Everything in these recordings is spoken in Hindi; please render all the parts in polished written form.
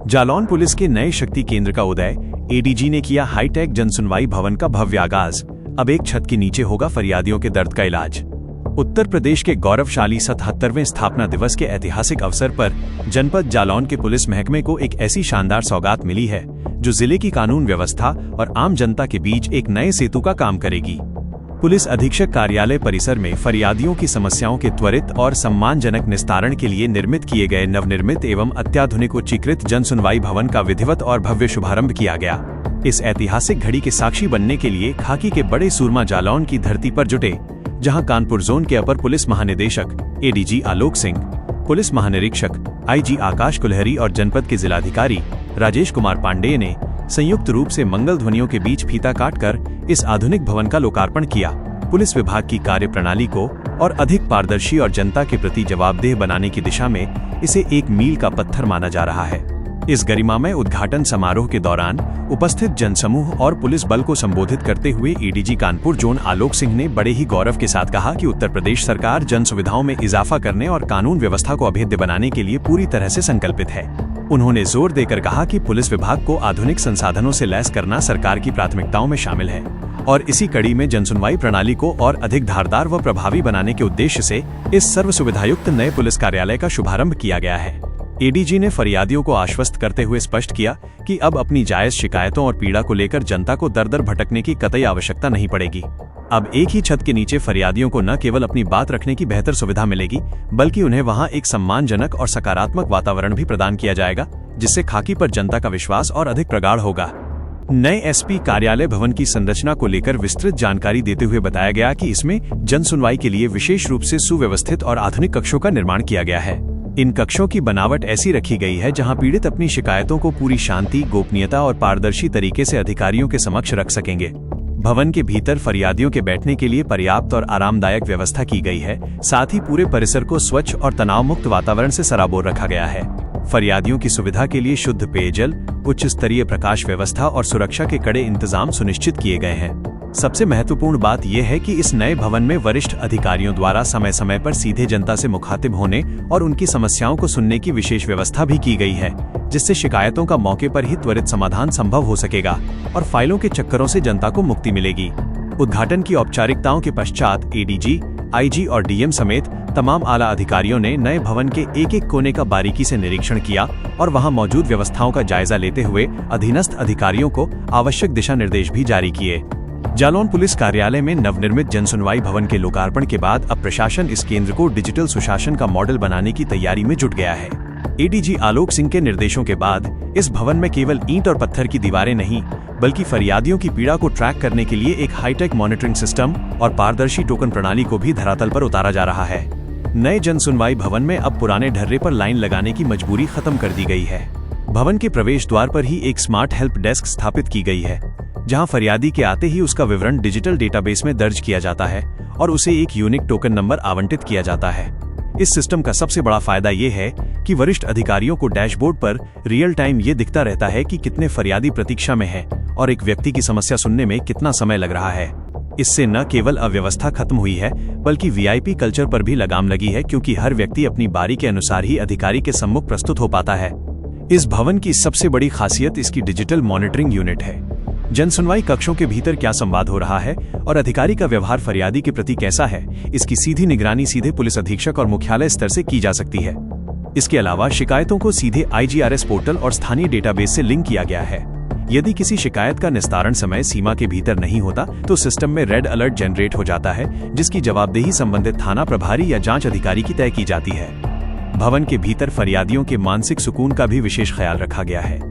जालौन पुलिस के नए शक्ति केंद्र का उदय, एडीजी ने किया हाईटेक जनसुनवाई भवन का भव्य आगाज। अब एक छत के नीचे होगा फरियादियों के दर्द का इलाज। उत्तर प्रदेश के गौरवशाली 77वें स्थापना दिवस के ऐतिहासिक अवसर पर जनपद जालौन के पुलिस महकमे को एक ऐसी शानदार सौगात मिली है जो जिले की कानून व्यवस्था और आम जनता के बीच एक नए सेतु का काम करेगी। पुलिस अधीक्षक कार्यालय परिसर में फरियादियों की समस्याओं के त्वरित और सम्मानजनक निस्तारण के लिए निर्मित किए गए नवनिर्मित एवं अत्याधुनिक उच्चीकृत जनसुनवाई भवन का विधिवत और भव्य शुभारंभ किया गया। इस ऐतिहासिक घड़ी के साक्षी बनने के लिए खाकी के बड़े सूरमा जालौन की धरती पर जुटे, जहां कानपुर जोन के अपर पुलिस महानिदेशक एडीजी आलोक सिंह, पुलिस महानिरीक्षक आईजी आकाश कुलहरी और जनपद के जिलाधिकारी राजेश कुमार पांडेय ने संयुक्त रूप से मंगल ध्वनियों के बीच फीता काटकर इस आधुनिक भवन का लोकार्पण किया। पुलिस विभाग की कार्यप्रणाली को और अधिक पारदर्शी और जनता के प्रति जवाबदेह बनाने की दिशा में इसे एक मील का पत्थर माना जा रहा है। इस गरिमामय उद्घाटन समारोह के दौरान उपस्थित जनसमूह और पुलिस बल को संबोधित करते हुए एडीजी कानपुर जोन आलोक सिंह ने बड़े ही गौरव के साथ कहा कि उत्तर प्रदेश सरकार जन सुविधाओं में इजाफा करने और कानून व्यवस्था को अभेद्य बनाने के लिए पूरी तरह से संकल्पित है। उन्होंने जोर देकर कहा कि पुलिस विभाग को आधुनिक संसाधनों से लैस करना सरकार की प्राथमिकताओं में शामिल है और इसी कड़ी में जनसुनवाई प्रणाली को और अधिक धारदार व प्रभावी बनाने के उद्देश्य से इस सर्व सुविधायुक्त नए पुलिस कार्यालय का शुभारंभ किया गया है। एडीजी ने फरियादियों को आश्वस्त करते हुए स्पष्ट किया कि अब अपनी जायज शिकायतों और पीड़ा को लेकर जनता को दर दर भटकने की कतई आवश्यकता नहीं पड़ेगी। अब एक ही छत के नीचे फरियादियों को न केवल अपनी बात रखने की बेहतर सुविधा मिलेगी, बल्कि उन्हें वहां एक सम्मानजनक और सकारात्मक वातावरण भी प्रदान किया जाएगा, जिससे खाकी पर जनता का विश्वास और अधिक प्रगाढ़ होगा। नए एसपी कार्यालय भवन की संरचना को लेकर विस्तृत जानकारी देते हुए बताया गया कि इसमें जन सुनवाई के लिए विशेष रूप से सुव्यवस्थित और आधुनिक कक्षों का निर्माण किया गया है। इन कक्षों की बनावट ऐसी रखी गई है जहां पीड़ित अपनी शिकायतों को पूरी शांति, गोपनीयता और पारदर्शी तरीके से अधिकारियों के समक्ष रख सकेंगे। भवन के भीतर फरियादियों के बैठने के लिए पर्याप्त और आरामदायक व्यवस्था की गई है। साथ ही पूरे परिसर को स्वच्छ और तनाव मुक्त वातावरण से सराबोर रखा गया है। फरियादियों की सुविधा के लिए शुद्ध पेयजल, उच्च स्तरीय प्रकाश व्यवस्था और सुरक्षा के कड़े इंतजाम सुनिश्चित किए गए हैं। सबसे महत्वपूर्ण बात यह है कि इस नए भवन में वरिष्ठ अधिकारियों द्वारा समय समय पर सीधे जनता से मुखातिब होने और उनकी समस्याओं को सुनने की विशेष व्यवस्था भी की गई है, जिससे शिकायतों का मौके पर ही त्वरित समाधान संभव हो सकेगा और फाइलों के चक्करों से जनता को मुक्ति मिलेगी। उद्घाटन की औपचारिकताओं के पश्चात एडीजी, आईजी और डीएम समेत तमाम आला अधिकारियों ने नए भवन के एक एक कोने का बारीकी से निरीक्षण किया और वहां मौजूद व्यवस्थाओं का जायजा लेते हुए अधीनस्थ अधिकारियों को आवश्यक दिशा निर्देश भी जारी किए। जालौन पुलिस कार्यालय में नवनिर्मित जनसुनवाई भवन के लोकार्पण के बाद अब प्रशासन इस केंद्र को डिजिटल सुशासन का मॉडल बनाने की तैयारी में जुट गया है। एडीजी आलोक सिंह के निर्देशों के बाद इस भवन में केवल ईंट और पत्थर की दीवारें नहीं, बल्कि फरियादियों की पीड़ा को ट्रैक करने के लिए एक हाईटेक मॉनिटरिंग सिस्टम और पारदर्शी टोकन प्रणाली को भी धरातल पर उतारा जा रहा है। नए जनसुनवाई भवन में अब पुराने ढर्रे पर लाइन लगाने की मजबूरी खत्म कर दी गई है। भवन के प्रवेश द्वार पर ही एक स्मार्ट हेल्प डेस्क स्थापित की गई है, जहां फरियादी के आते ही उसका विवरण डिजिटल डेटाबेस में दर्ज किया जाता है और उसे एक यूनिक टोकन नंबर आवंटित किया जाता है। इस सिस्टम का सबसे बड़ा फायदा ये है कि वरिष्ठ अधिकारियों को डैशबोर्ड पर रियल टाइम ये दिखता रहता है कि कितने फरियादी प्रतीक्षा में हैं और एक व्यक्ति की समस्या सुनने में कितना समय लग रहा है। इससे न केवल अव्यवस्था खत्म हुई है, बल्कि वीआईपी कल्चर पर भी लगाम लगी है, क्योंकि हर व्यक्ति अपनी बारी के अनुसार ही अधिकारी के सम्मुख प्रस्तुत हो पाता है। इस भवन की सबसे बड़ी खासियत इसकी डिजिटल मॉनिटरिंग यूनिट है। जनसुनवाई कक्षों के भीतर क्या संवाद हो रहा है और अधिकारी का व्यवहार फरियादी के प्रति कैसा है, इसकी सीधी निगरानी सीधे पुलिस अधीक्षक और मुख्यालय स्तर से की जा सकती है। इसके अलावा शिकायतों को सीधे IGRS पोर्टल और स्थानीय डेटाबेस से लिंक किया गया है। यदि किसी शिकायत का निस्तारण समय सीमा के भीतर नहीं होता तो सिस्टम में रेड अलर्ट जनरेट हो जाता है, जिसकी जवाबदेही संबंधित थाना प्रभारी या जांच अधिकारी की तय की जाती है। भवन के भीतर फरियादियों के मानसिक सुकून का भी विशेष ख्याल रखा गया है।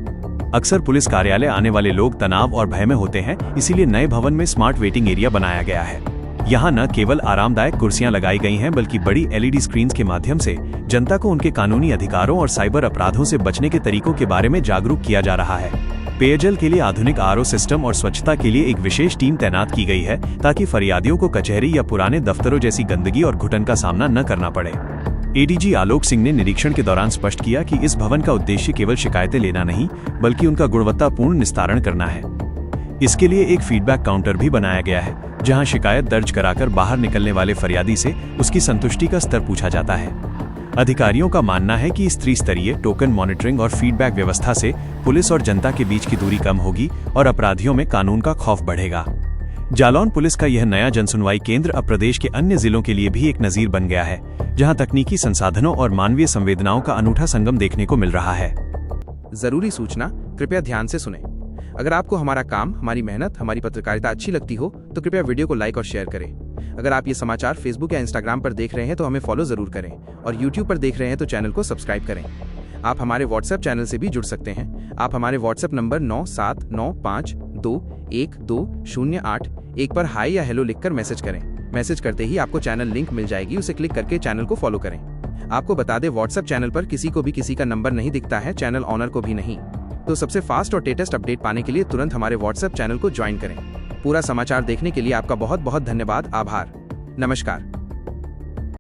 अक्सर पुलिस कार्यालय आने वाले लोग तनाव और भय में होते हैं, इसीलिए नए भवन में स्मार्ट वेटिंग एरिया बनाया गया है। यहाँ न केवल आरामदायक कुर्सियां लगाई गई हैं, बल्कि बड़ी LED स्क्रीन्स के माध्यम से जनता को उनके कानूनी अधिकारों और साइबर अपराधों से बचने के तरीकों के बारे में जागरूक किया जा रहा है। पेयजल के लिए आधुनिक RO सिस्टम और स्वच्छता के लिए एक विशेष टीम तैनात की गई है, ताकि फरियादियों को कचहरी या पुराने दफ्तरों जैसी गंदगी और घुटन का सामना न करना पड़े। एडीजी आलोक सिंह ने निरीक्षण के दौरान स्पष्ट किया कि इस भवन का उद्देश्य केवल शिकायतें लेना नहीं, बल्कि उनका गुणवत्तापूर्ण निस्तारण करना है। इसके लिए एक फीडबैक काउंटर भी बनाया गया है, जहां शिकायत दर्ज कराकर बाहर निकलने वाले फरियादी से उसकी संतुष्टि का स्तर पूछा जाता है। अधिकारियों का मानना है कि इस त्रिस्तरीय टोकन मॉनिटरिंग और फीडबैक व्यवस्था से पुलिस और जनता के बीच की दूरी कम होगी और अपराधियों में कानून का खौफ बढ़ेगा। जालौन पुलिस का यह नया जनसुनवाई केंद्र अब प्रदेश के अन्य जिलों के लिए भी एक नजीर बन गया है, जहां तकनीकी संसाधनों और मानवीय संवेदनाओं का अनूठा संगम देखने को मिल रहा है। जरूरी सूचना, कृपया ध्यान से सुने। अगर आपको हमारा काम, हमारी मेहनत, हमारी पत्रकारिता अच्छी लगती हो तो कृपया वीडियो को लाइक और शेयर करें। अगर आप ये समाचार फेसबुक या इंस्टाग्राम पर देख रहे हैं तो हमें फॉलो जरूर करें और यूट्यूब पर देख रहे हैं तो चैनल को सब्सक्राइब करें। आप हमारे व्हाट्सएप चैनल से भी जुड़ सकते हैं। आप हमारे व्हाट्सएप नंबर 9795212081 पर हाई या हेलो लिखकर मैसेज करें। मैसेज करते ही आपको चैनल लिंक मिल जाएगी, उसे क्लिक करके चैनल को फॉलो करें। आपको बता दें, व्हाट्सएप चैनल पर किसी को भी किसी का नंबर नहीं दिखता है, चैनल ऑनर को भी नहीं। तो सबसे फास्ट और लेटेस्ट अपडेट पाने के लिए तुरंत हमारे व्हाट्सएप चैनल को ज्वाइन करें। पूरा समाचार देखने के लिए आपका बहुत बहुत धन्यवाद। आभार। नमस्कार।